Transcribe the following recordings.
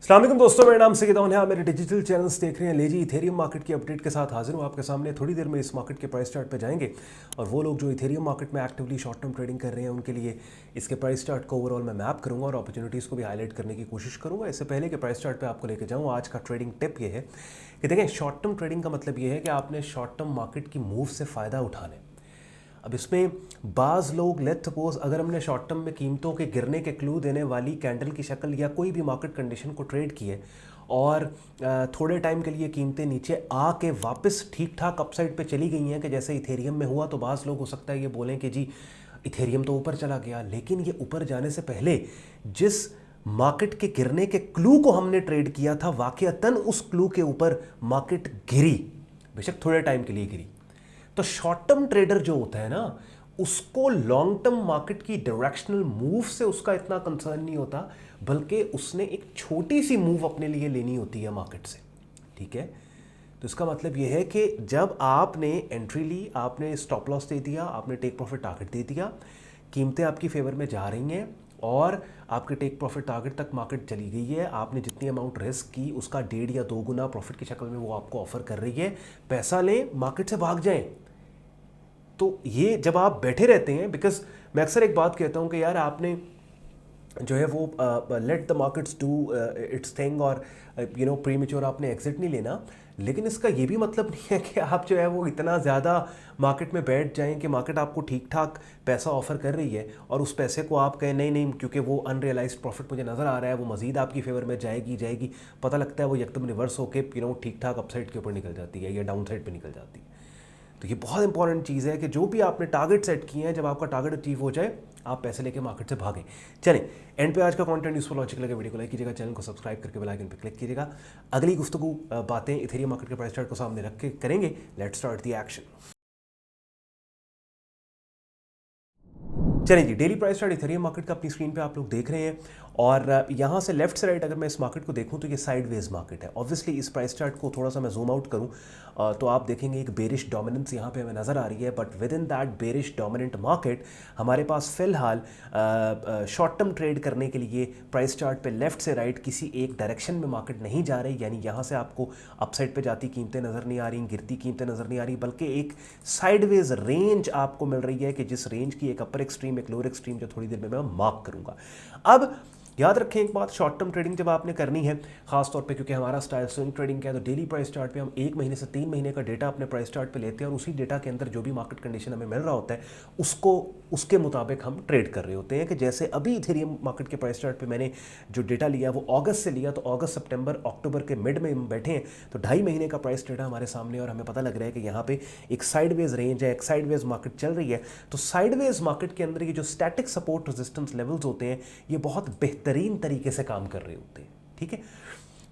अस्सलाम वालेकुम दोस्तों, मेरा नाम सईद है। आप मेरे डिजिटल चैनल्स देख रहे हैं। ले जी इथेरियम मार्केट की अपडेट के साथ हाजिर हूँ आपके सामने। थोड़ी देर में इस मार्केट के प्राइस चार्ट पे जाएंगे और वो लोग जो इथेरियम मार्केट में एक्टिवली शॉर्ट टर्म ट्रेडिंग कर रहे हैं उनके लिए इसके प्राइस चार्ट को ओवरऑल मैं मैप करूँगा और अपॉर्चुनिटीज़ को भी हाईलाइट करने की कोशिश करूँगा। इससे पहले कि प्राइस चार्ट पर आपको लेकर जाऊँ, आज का ट्रेडिंग टिप ये है कि देखें, शॉर्ट टर्म ट्रेडिंग का मतलब ये है कि आपने शॉर्ट टर्म मार्केट की मूव से फ़ायदा उठाना है। अब इसमें बाज़ लोग लेट सपोज अगर हमने शॉर्ट टर्म में कीमतों के गिरने के क्लू देने वाली कैंडल की शक्ल या कोई भी मार्केट कंडीशन को ट्रेड किए और थोड़े टाइम के लिए कीमतें नीचे आके वापस ठीक ठाक अपसाइड पे चली गई हैं कि जैसे इथेरियम में हुआ, तो बाज़ लोग हो सकता है ये बोलें कि जी इथेरियम तो ऊपर चला गया, लेकिन ये ऊपर जाने से पहले जिस मार्केट के गिरने के क्लू को हमने ट्रेड किया था वाकईतन उस क्लू के ऊपर मार्केट गिरी, बेशक थोड़े टाइम के लिए गिरी। तो शॉर्ट टर्म ट्रेडर जो होता है ना, उसको लॉन्ग टर्म मार्केट की डायरेक्शनल मूव से उसका इतना कंसर्न नहीं होता, बल्कि उसने एक छोटी सी मूव अपने लिए लेनी होती है मार्केट से। ठीक है, तो इसका मतलब यह है कि जब आपने एंट्री ली, आपने स्टॉप लॉस दे दिया, आपने टेक प्रॉफिट टारगेट दे दिया, कीमतें आपकी फेवर में जा रही हैं और आपके टेक प्रॉफिट टारगेट तक मार्केट चली गई है, आपने जितनी अमाउंट रिस्क की उसका 1.5 या 2 गुना प्रॉफिट की शक्ल में वो आपको ऑफर कर रही है, पैसा लें, मार्केट से भाग जाएं। तो ये जब आप बैठे रहते हैं, बिकॉज मैं अक्सर एक बात कहता हूँ कि यार आपने जो है वो let the markets do it's thing और प्रीमेच्योर आपने एग्जिट नहीं लेना, लेकिन इसका ये भी मतलब नहीं है कि आप जो है वो इतना ज़्यादा मार्केट में बैठ जाएं कि मार्केट आपको ठीक ठाक पैसा ऑफर कर रही है और उस पैसे को आप कहें नहीं नहीं क्योंकि वो अनरियलाइज्ड प्रॉफिट मुझे नज़र आ रहा है, वो मजीद आपकी फेवर में जाएगी, पता लगता है वो एकदम रिवर्स होकर ठीक ठाक अपसाइड के ऊपर निकल जाती है या डाउन साइड पर निकल जाती है। तो ये बहुत इंपॉर्टेंट चीज़ है कि जो भी आपने टारगेट सेट किए हैं, जब आपका टारगेट अचीव हो जाए आप पैसे लेके मार्केट से भागें। चलें, एंड पे आज का कंटेंट यूजफुल लॉजिक लगे, वीडियो को लाइक कीजिएगा, चैनल को सब्सक्राइब करके बेल आइकन पे क्लिक कीजिएगा। अगली गुफ्तगू बातें इथेरियम मार्केट के प्राइस चार्ट को सामने रख के करेंगे। Let's start the action. चलिए जी, daily price chart Ethereum market का अपनी स्क्रीन पे आप लोग देख रहे हैं और यहाँ से लेफ्ट से राइट अगर मैं इस मार्केट को देखूँ तो ये साइडवेज मार्केट है। ऑब्वियसली इस प्राइस चार्ट को थोड़ा सा मैं जूम आउट करूँ तो आप देखेंगे एक बेरिश डोमिनेंस यहाँ पे हमें नज़र आ रही है, but with in that bearish dominant market हमारे पास फ़िलहाल शॉर्ट टर्म ट्रेड करने के लिए प्राइस चार्ट पे लेफ्ट से राइट किसी एक डायरेक्शन में मार्केट नहीं जा रही, यानी यहाँ से आपको अपसाइड पे जाती कीमतें नज़र नहीं आ रही, गिरती कीमतें नज़र नहीं आ रही, बल्कि एक साइडवेज रेंज आपको मिल रही है कि जिस रेंज की एक अपर एक्सट्रीम एक लोअर एक्सट्रीम जो थोड़ी देर में मैं मार्क करूंगा। अब याद रखें एक बात, शॉर्ट टर्म ट्रेडिंग जब आपने करनी है, खास तौर पे क्योंकि हमारा स्टाइल स्विंग ट्रेडिंग का है, तो डेली प्राइस चार्ट पे हम 1 महीने से 3 महीने का डेटा अपने प्राइस चार्ट पे लेते हैं और उसी डेटा के अंदर जो भी मार्केट कंडीशन हमें मिल रहा होता है उसको उसके मुताबिक हम ट्रेड कर रहे होते हैं। कि जैसे अभी इथेरियम मार्केट के प्राइस चार्ट पे मैंने जो डेटा लिया वो अगस्त से लिया, तो अगस्त सितंबर अक्टूबर के मिड में हम बैठे हैं, तो 2.5 महीने का प्राइस डेटा हमारे सामने और हमें पता लग रहा है कि यहाँ पे एक साइडवेज रेंज है, एक साइडवेज मार्केट चल रही है। तो साइडवेज मार्केट के अंदर ये जो स्टैटिक सपोर्ट रेजिस्टेंस लेवल्स होते हैं ये बहुत बेहतरीन तरीके से काम कर रहे होते हैं। ठीक है,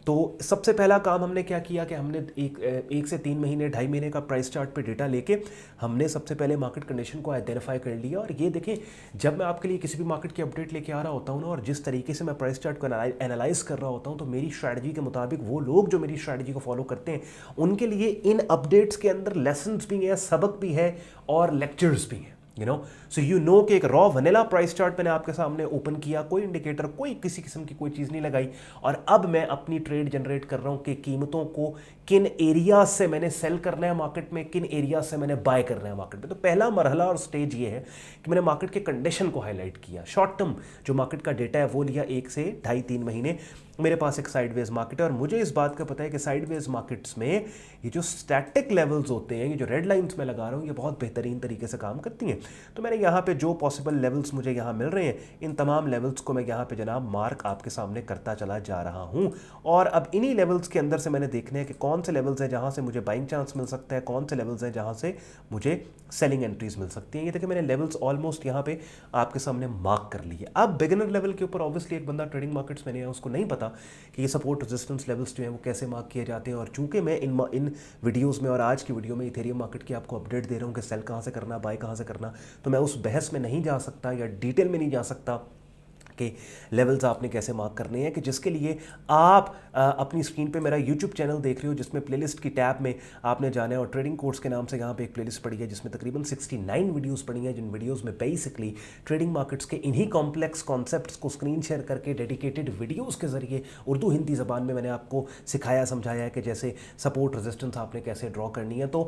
तो सबसे पहला काम हमने क्या किया कि हमने एक से 3 महीने 2.5 महीने का प्राइस चार्ट पे डेटा लेके हमने सबसे पहले मार्केट कंडीशन को आइडेंटिफाई कर लिया। और ये देखें, जब मैं आपके लिए किसी भी मार्केट की अपडेट लेके आ रहा होता हूँ ना, और जिस तरीके से मैं प्राइस चार्ट को एनालाइज कर रहा होता हूँ, तो मेरी स्ट्रैटेजी के मुताबिक वो लोग जो मेरी स्ट्रैटेजी को फॉलो करते हैं उनके लिए इन अपडेट्स के अंदर लेसन्स भी हैं, सबक भी है और लेक्चर्स भी हैं। सो कि एक रॉ वनीला प्राइस चार्ट मैंने आपके सामने ओपन किया, कोई इंडिकेटर, कोई किसी किस्म की कोई चीज़ नहीं लगाई, और अब मैं अपनी ट्रेड जनरेट कर रहा हूं कि कीमतों को किन एरियाज से मैंने सेल करना है मार्केट में, किन एरियाज से मैंने बाय करना है मार्केट में। तो पहला मरहला और स्टेज ये है कि मैंने मार्केट के कंडीशन को हाईलाइट किया। शॉर्ट टर्म जो मार्केट का डेटा है वो लिया 1 से 2.5-3 महीने। मेरे पास एक साइडवेज मार्केट है और मुझे इस बात का पता है कि साइडवेज मार्केट्स में ये जो स्टैटिक लेवल्स होते हैं, ये जो रेड लाइंस मैं लगा रहा हूँ, ये बहुत बेहतरीन तरीके से काम करती हैं। तो मैंने यहाँ पे जो पॉसिबल लेवल्स मुझे यहाँ मिल रहे हैं, इन तमाम लेवल्स को मैं यहाँ पे जनाब मार्क आपके सामने करता चला जा रहा हूँ। और अब इन्हीं लेवल्स के अंदर से मैंने देखने हैं कि कौन से लेवल्स हैं जहाँ से मुझे बाइंग चांस मिल सकता है, कौन से लेवल्स हैं जहाँ से मुझे सेलिंग एंट्रीज मिल सकती हैं। ये देखिए, मैंने लेवल्स ऑलमोस्ट यहाँ पे आपके सामने मार्क कर लिए। अब बिगिनर लेवल के ऊपर ऑब्वियसली एक बंदा ट्रेडिंग मार्केट्स में नहीं है, उसको नहीं पता कि ये सपोर्ट रेजिस्टेंस लेवल्स जो हैं वो कैसे मार्क किए जाते हैं। और चूंकि मैं इन वीडियोस में और आज की वीडियो में इथेरियम मार्केट की आपको अपडेट दे रहा हूँ कि सेल कहाँ से करना, बाय कहाँ से करना, तो मैं उस बहस में नहीं जा सकता या डिटेल में नहीं जा सकता के लेवल्स आपने कैसे मार्क करने हैं, कि जिसके लिए आप अपनी स्क्रीन पे मेरा यूट्यूब चैनल देख रहे हो, जिसमें प्लेलिस्ट की टैब में आपने जाना है और ट्रेडिंग कोर्स के नाम से यहाँ पे एक प्लेलिस्ट पड़ी है जिसमें तकरीबन 69 वीडियोस पड़ी हैं, जिन वीडियोस में बेसिकली ट्रेडिंग मार्केट्स के इन्हीं कॉम्प्लेक्स कॉन्सेप्ट्स को स्क्रीन शेयर करके डेडिकेटेड वीडियोस के जरिए उर्दू हिंदी ज़बान में मैंने आपको सिखाया समझाया है कि जैसे सपोर्ट रेजिस्टेंस आपने कैसे ड्रॉ करनी है। तो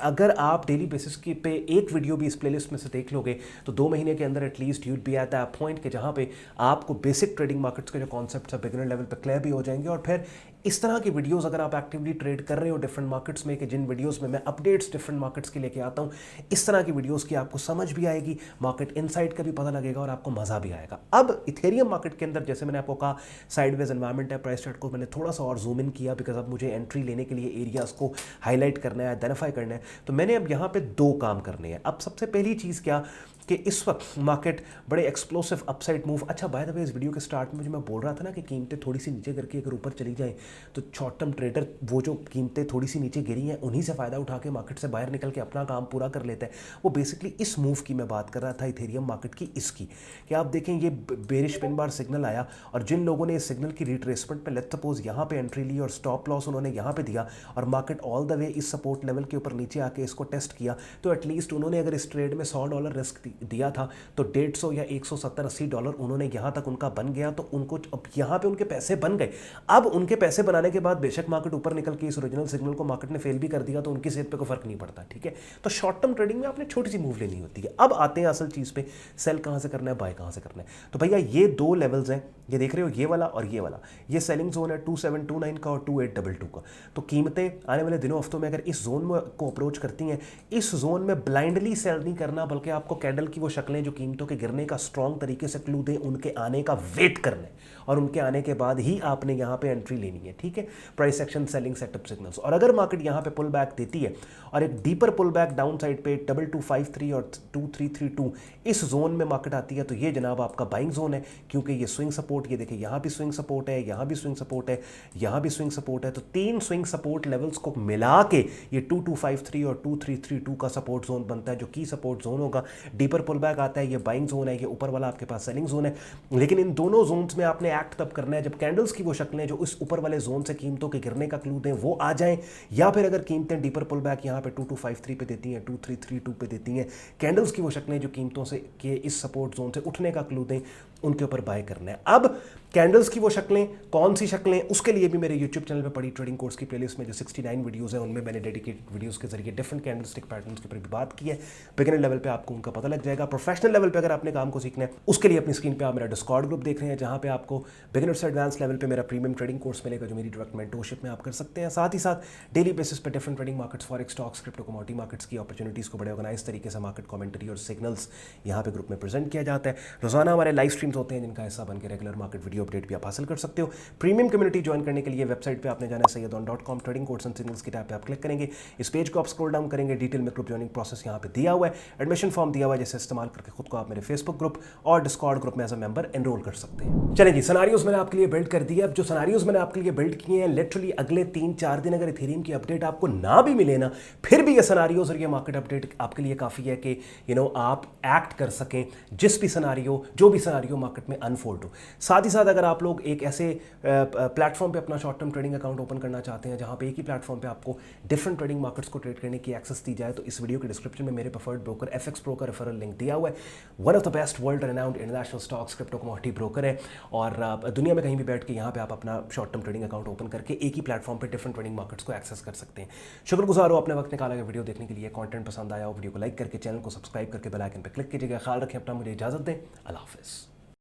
अगर आप डेली बेसिस की पे एक वीडियो भी इस प्लेलिस्ट में से देख लोगे तो 2 महीने के अंदर at least you'd be at that point कि जहाँ पे आपको बेसिक ट्रेडिंग मार्केट्स के जो कॉन्सेप्ट्स है बिगिनर लेवल पे क्लियर भी हो जाएंगे। और फिर इस तरह की वीडियोस अगर आप एक्टिवली ट्रेड कर रहे हो डिफरेंट मार्केट्स में, कि जिन वीडियोस में मैं अपडेट्स डिफरेंट मार्केट्स के लेके आता हूं, इस तरह की वीडियोस की आपको समझ भी आएगी, मार्केट इनसाइट का भी पता लगेगा और आपको मजा भी आएगा। अब इथेरियम मार्केट के अंदर जैसे मैंने आपको कहा साइडवेज एनवायरनमेंट है, प्राइस चार्ट को मैंने थोड़ा सा और जूम इन किया बिकॉज अब मुझे एंट्री लेने के लिए एरियाज को हाईलाइट करना है, आइडेंटिफाई करना है। तो मैंने अब यहाँ पे 2 काम करने हैं। अब सबसे पहली चीज़ क्या कि इस वक्त मार्केट बड़े एक्सप्लोसिव अपसाइड मूव, अच्छा बाय द वे इस वीडियो के स्टार्ट में जो मैं बोल रहा था ना कि कीमतें थोड़ी सी नीचे करके अगर ऊपर चली जाएं तो शॉर्ट टर्म ट्रेडर वो जो कीमतें थोड़ी सी नीचे गिरी हैं उन्हीं से फ़ायदा उठा के मार्केट से बाहर निकल के अपना काम पूरा कर लेते हैं। वो बेसिकली इस मूव की मैं बात कर रहा था इथेरियम मार्केट की, इसकी कि आप देखें ये बेरिश पिन बार सिग्नल आया और जिन लोगों ने इस सिग्नल की रिट्रेसमेंट में लेट्स सपोज यहाँ पे एंट्री ली और स्टॉप लॉस उन्होंने यहाँ पे दिया और मार्केट ऑल द वे इस सपोर्ट लेवल के ऊपर नीचे आके इसको टेस्ट किया, तो एटलीस्ट उन्होंने अगर इस ट्रेड में $100 रिस्क दिया था तो 150 या 170-80 डॉलर उन्होंने यहां तक उनका बन गया। तो उनको अब यहां पे उनके पैसे बन गए। अब उनके पैसे बनाने के बाद बेशक मार्केट ऊपर निकल के इस ओरिजिनल सिग्नल को मार्केट ने फेल भी कर दिया तो उनकी सेहत पे कोई फर्क नहीं पड़ता, ठीक है। तो शॉर्ट टर्म ट्रेडिंग में आपने छोटी सी मूव लेनी होती है। अब आते हैं असल चीज पे, सेल कहां से करना है, बाय कहां से करना है। तो भैया ये 2 लेवल्स हैं, ये देख रहे हो, ये वाला और ये वाला, ये सेलिंग जोन है 2729 का और 2822 का। तो कीमतें आने वाले दिनों हफ्तों में अगर इस जोन में को अप्रोच करती हैं, इस जोन में ब्लाइंडली सेल नहीं करना बल्कि आपको कैंडल की वो शक्लें जो कीमतों के गिरने का स्ट्रॉन्ग तरीके से क्लू दें उनके आने का वेट करना है और उनके आने के बाद ही आपने यहाँ पे एंट्री लेनी है, ठीक है। Price action, selling setup signals. और अगर मार्केट यहाँ पे पुल बैक देती है और एक deeper pull back down side पे 2253 और 2332 इस जोन में मार्केट आती है तो ये जनाब आपका बाइंग जोन है, क्योंकि ये स्विंग सपोर्ट, ये देखिए यहाँ भी स्विंग सपोर्ट है, यहाँ भी स्विंग सपोर्ट है, यहाँ भी स्विंग सपोर्ट है। तो 3 स्विंग सपोर्ट लेवल्स को मिला के ये 2253 और 2332 का सपोर्ट जोन बनता है जो की सपोर्ट जोन होगा। डीपर पुल बैक आता है, ये बाइंग जोन है, ये ऊपर वाला आपके पास सेलिंग जोन है। लेकिन इन दोनों जोन्स में आपने एक्ट तब करना है जब कैंडल्स की वो शक्लें जो इस ऊपर वाले जोन से कीमतों के गिरने का क्लू दें वो आ जाएं, या फिर अगर कीमतें डीपर पुल बैक यहाँ पे 2253 पे देती हैं, 2332 पे देती हैं, कैंडल्स की वो शक्लें जो कीमतों से के इस सपोर्ट जोन से उठने का क्लू दें, उनके ऊपर बाय करना है। अब कैंडल्स की वो शक्लें कौन सी शक्लें, उसके लिए भी मेरे यूट्यूब चैनल पे पड़ी ट्रेडिंग कोर्स की प्लेलिस्ट में जो 69 वीडियोस हैं उनमें मैंने डेडिकेटेड वीडियोस के जरिए डिफरेंट कैंडलस्टिक पैटर्न्स के ऊपर भी बात की है। बिगिनर लेवल पे आपको उनका पता लग जाएगा। प्रोफेशनल लेवल पे अगर आपने काम को सीखना है उसके लिए अपनी स्क्रीन पे आप मेरा डिस्कॉर्ड ग्रुप देख रहे हैं जहां पे आपको बिगिनर से एडवांस लेवल पे मेरा प्रीमियम ट्रेडिंग कोर्स मिलेगा जो मेरी डायरेक्ट मेंटरशिप में आप कर सकते हैं। साथ ही साथ डेली बेसिस पे different trading markets, forex, stocks, crypto, commodity markets की अपॉर्चुनिटीज़ को बड़े ऑर्गेनाइज तरीके से मार्केट कमेंट्री और सिग्नल्स यहाँ पे ग्रुप में प्रेजेंट किया जाता है। रोजाना हमारे लाइव स्ट्रीम्स होते हैं जिनका हिस्सा बनकर रेगुलर मार्केट वीडियो अपडेट भी आप हासिल कर सकते हो। प्रीमियम कम्युनिटी ज्वाइन करने के लिए वेबसाइट पे आपने जाना है sayyadon.com, trading course and signals की टैब पे आप क्लिक करेंगे। इस पेज को आप स्क्रॉल डाउन करेंगे, डिटेल में ग्रुप ज्वाइनिंग प्रोसेस यहाँ पे दिया हुआ है, एडमिशन फॉर्म दिया हुआ है जिसे इस्तेमाल करके खुद को आप मेरे फेसबुक ग्रुप और डिस्कॉर्ड ग्रुप में एज अ मेंबर एनरोल कर सकते हैं। चलिए जी, सिनेरियोज मैंने आपके लिए बिल्ड कर दिए। अब जो सिनेरियोज मैंने आपके लिए बिल्ड किए हैं, लिटरली अगले 3-4 दिन अगर इथेरियम की अपडेट आपको ना भी मिले ना, फिर भी ये सिनेरियोज और ये मार्केट अपडेट आपके लिए काफ़ी है कि आप एक्ट कर सकें जिस भी सिनेरियो, जो भी सिनेरियो मार्केट में अनफोल्ड हो। साथ ही साथ अगर आप लोग एक ऐसे प्लेटफॉर्म पे अपना short term trading account open करना चाहते हैं जहां पे एक ही प्लेटफॉर्म पे आपको डिफरेंट ट्रेडिंग मार्केट्स को ट्रेड करने की एक्सेस दी जाए, तो इस वीडियो के डिस्क्रिप्शन में मेरे प्रेफर्ड ब्रोकर FX Pro का रेफरल लिंक दिया हुआ है। One of the best world renowned international stocks, crypto, commodity broker है और दुनिया में कहीं भी बैठ के यहाँ पे आप अपना short term trading account open करके एक ही प्लेटफॉर्म पे डिफरेंट ट्रेडिंग मार्केट्स को एक्सेस कर सकते हैं। शुक्रगुजार हो अपने वक्त निकाला गया वीडियो देखने के लिए। कंटेंट पसंद आया हो वीडियो को लाइक करके चैनल को सब्सक्राइब करके बेल आइकन पर क्लिक कीजिएगा। ख्याल रखें अपना, मुझे इजाजत दें। अल्लाह हाफिज़।